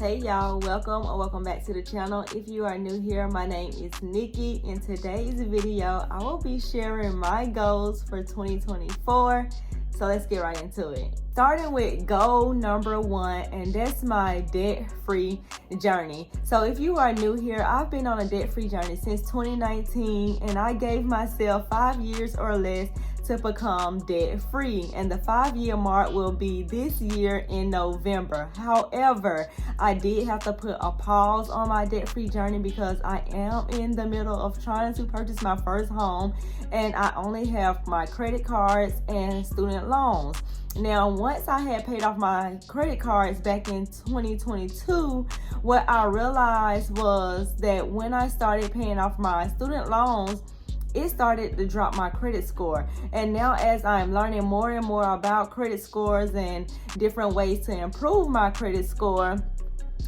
Hey y'all, welcome or welcome back to the channel. If you are new here, my name is Nikki. In today's video, I will be sharing my goals for 2024. So let's get right into it. Starting with goal number 1, and that's my debt-free journey. So if you are new here, I've been on a debt-free journey since 2019, and I gave myself 5 years or less to become debt-free, and the 5-year mark will be this year in November. However, I did have to put a pause on my debt-free journey because I am in the middle of trying to purchase my first home, and I only have my credit cards and student loans. Now, once I had paid off my credit cards back in 2022, what I realized was that when I started paying off my student loans, it started to drop my credit score. And now, as I'm learning more and more about credit scores and different ways to improve my credit score,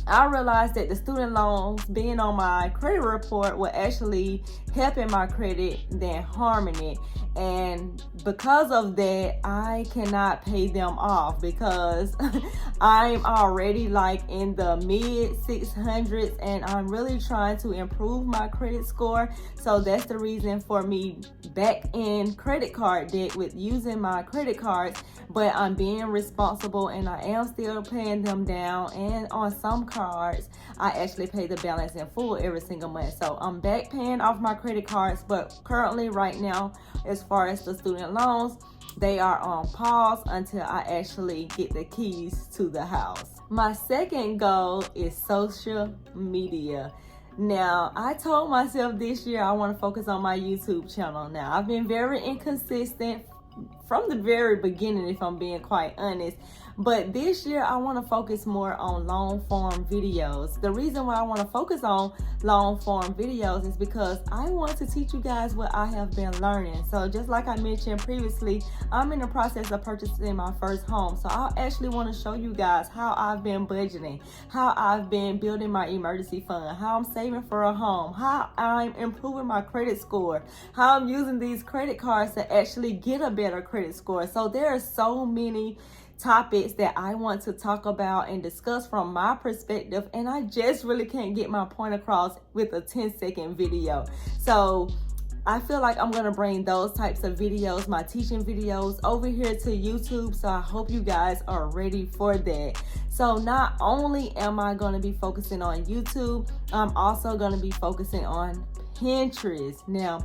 I realized that the student loans being on my credit report were actually helping my credit than harming it. And because of that, I cannot pay them off because I'm already like in the mid 600s, and I'm really trying to improve my credit score. So that's the reason for me back in credit card debt with using my credit cards, but I'm being responsible and I am still paying them down. And on some cards, I actually pay the balance in full every single month. So I'm back paying off my credit cards, but currently right now, as far as the student loans, they are on pause until I actually get the keys to the house. My second goal is social media. Now, I told myself this year I want to focus on my YouTube channel. Now, I've been very inconsistent from the very beginning, if I'm being quite honest. But this year, I want to focus more on long form videos. The reason why I want to focus on long form videos is because I want to teach you guys what I have been learning. So just like I mentioned previously, I'm in the process of purchasing my first home. So I actually want to show you guys how I've been budgeting, how I've been building my emergency fund, how I'm saving for a home, how I'm improving my credit score, how I'm using these credit cards to actually get a better credit score. So there are so many topics that I want to talk about and discuss from my perspective, and I just really can't get my point across with a 10-second video. So I feel like I'm going to bring those types of videos, my teaching videos, over here to YouTube. So I hope you guys are ready for that. So not only am I going to be focusing on YouTube, I'm also going to be focusing on Pinterest. Now,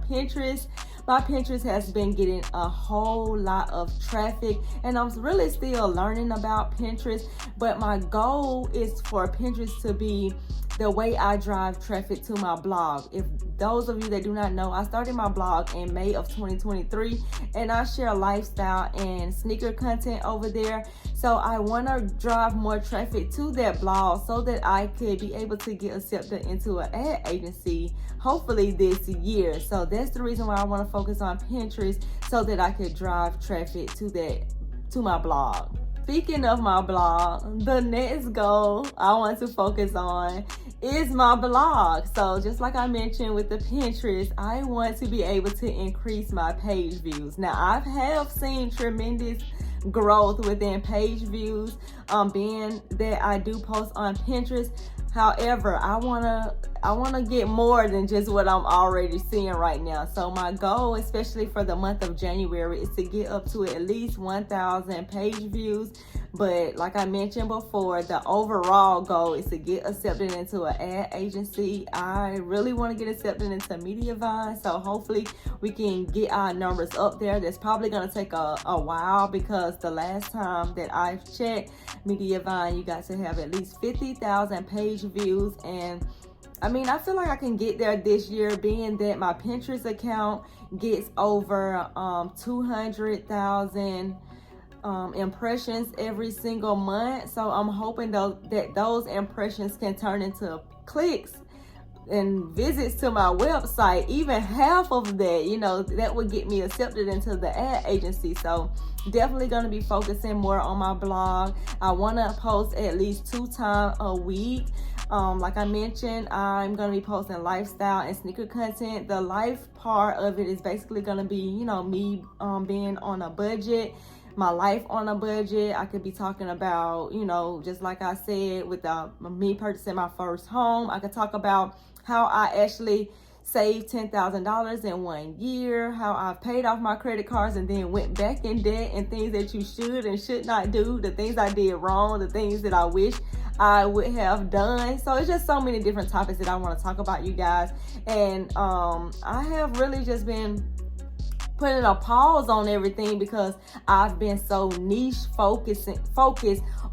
my Pinterest has been getting a whole lot of traffic, and I'm really still learning about Pinterest, but my goal is for Pinterest to be the way I drive traffic to my blog. If those of you that do not know, I started my blog in May of 2023, and I share lifestyle and sneaker content over there. So I want to drive more traffic to that blog so that I could be able to get accepted into an ad agency, hopefully this year. So that's the reason why I want to focus on Pinterest, so that I could drive traffic to my blog. Speaking of my blog, the next goal I want to focus on is my blog. So just like I mentioned with the Pinterest, I want to be able to increase my page views. Now, I have seen tremendous growth within page views, being that I do post on Pinterest. However, I wanna get more than just what I'm already seeing right now. So my goal, especially for the month of January, is to get up to at least 1,000 page views. But like I mentioned before, the overall goal is to get accepted into an ad agency. I really want to get accepted into Mediavine, so hopefully we can get our numbers up there. That's probably going to take a while, because the last time that I've checked Mediavine, you got to have at least 50,000 page views. And I mean, I feel like I can get there this year, being that my Pinterest account gets over 200,000 impressions every single month. So I'm hoping that those impressions can turn into clicks and visits to my website. Even half of that, that would get me accepted into the ad agency. So definitely going to be focusing more on my blog. I want to post at least 2 times a week. Like I mentioned, I'm going to be posting lifestyle and sneaker content. The life part of it is basically going to be, me being on a budget, my life on a budget. I could be talking about, you know, just like I said, with me purchasing my first home. I could talk about how I actually saved $10,000 in 1 year, how I've paid off my credit cards and then went back in debt, and things that you should and should not do, the things I did wrong, the things that I wish I would have done. So it's just so many different topics that I want to talk about, you guys. And I have really just been putting a pause on everything because I've been so niche focused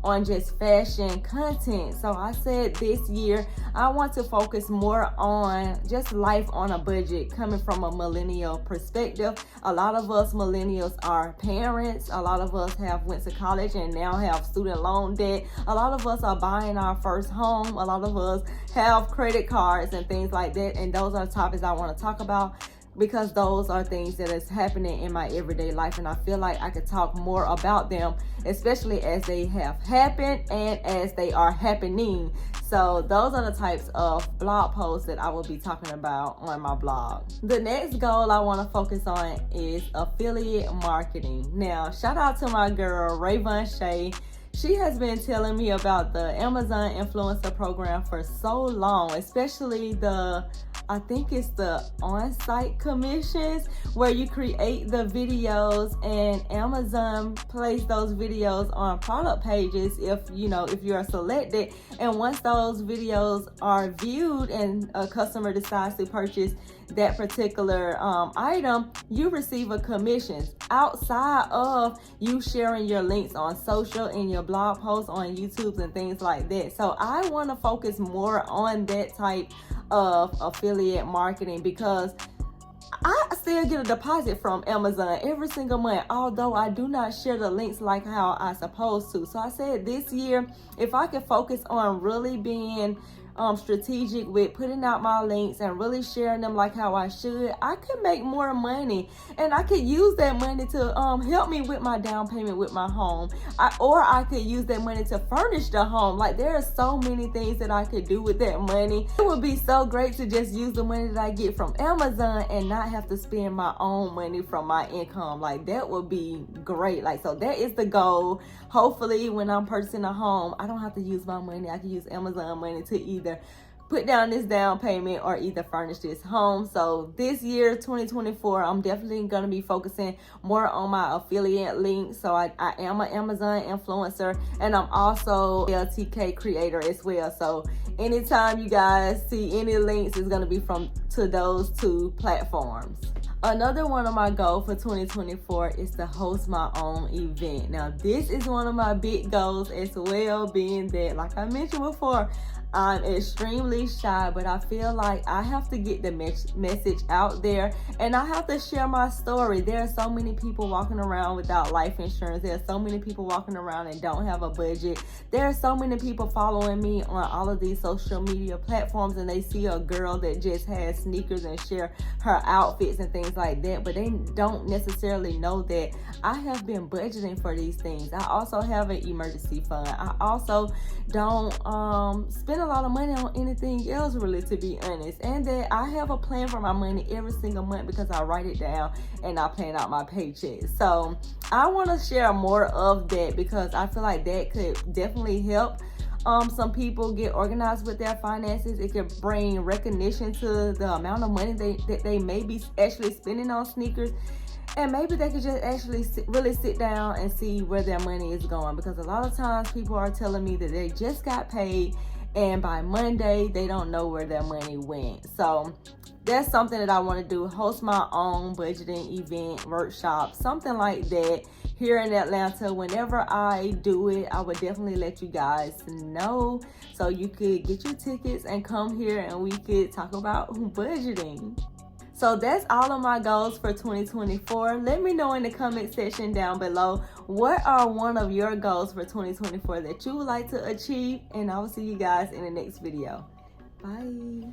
on just fashion content. So I said this year I want to focus more on just life on a budget, coming from a millennial perspective. A lot of us millennials are parents. A lot of us have went to college and now have student loan debt. A lot of us are buying our first home. A lot of us have credit cards and things like that. And those are topics I want to talk about, because those are things that is happening in my everyday life, and I feel like I could talk more about them, especially as they have happened and as they are happening. So those are the types of blog posts that I will be talking about on my blog. The next goal I want to focus on is affiliate marketing. Now, shout out to my girl Rayvon Shay. She has been telling me about the Amazon influencer program for so long, especially I think it's the on-site commissions, where you create the videos and Amazon plays those videos on product pages if you are selected. And once those videos are viewed and a customer decides to purchase that particular item, you receive a commission outside of you sharing your links on social and your blog posts on YouTube and things like that. So I want to focus more on that type of affiliate marketing, because I still get a deposit from Amazon every single month, although I do not share the links like how I supposed to. So I said this year, if I can focus on really being strategic with putting out my links and really sharing them like how I should, I could make more money, and I could use that money to help me with my down payment with my home, or I could use that money to furnish the home. Like, there are so many things that I could do with that money. It would be so great to just use the money that I get from Amazon and not have to spend my own money from my income. Like, that would be great. Like, so that is the goal. Hopefully when I'm purchasing a home, I don't have to use my money. I can use Amazon money to either put down this down payment or either furnish this home. So this year, 2024, I'm definitely going to be focusing more on my affiliate links. So I am an Amazon influencer, and I'm also a LTK creator as well. So anytime you guys see any links, it's going to be to those two platforms. Another one of my goals for 2024 is to host my own event. Now, this is one of my big goals as well, being that, like I mentioned before, I'm extremely shy, but I feel like I have to get the message out there, and I have to share my story. There are so many people walking around without life insurance. There are so many people walking around and don't have a budget. There are so many people following me on all of these social media platforms, and they see a girl that just has sneakers and share her outfits and things like that, but they don't necessarily know that I have been budgeting for these things. I also have an emergency fund. I also don't spend a lot of money on anything else, really, to be honest, and that I have a plan for my money every single month because I write it down and I plan out my paychecks. So I want to share more of that because I feel like that could definitely help some people get organized with their finances. It could bring recognition to the amount of money that they may be actually spending on sneakers. And maybe they could just actually really sit down and see where their money is going. Because a lot of times people are telling me that they just got paid, and by Monday, they don't know where their money went. So that's something that I want to do. Host my own budgeting event, workshop, something like that here in Atlanta. Whenever I do it, I would definitely let you guys know, so you could get your tickets and come here and we could talk about budgeting. So that's all of my goals for 2024. Let me know in the comment section down below, what are one of your goals for 2024 that you would like to achieve? And I will see you guys in the next video. Bye.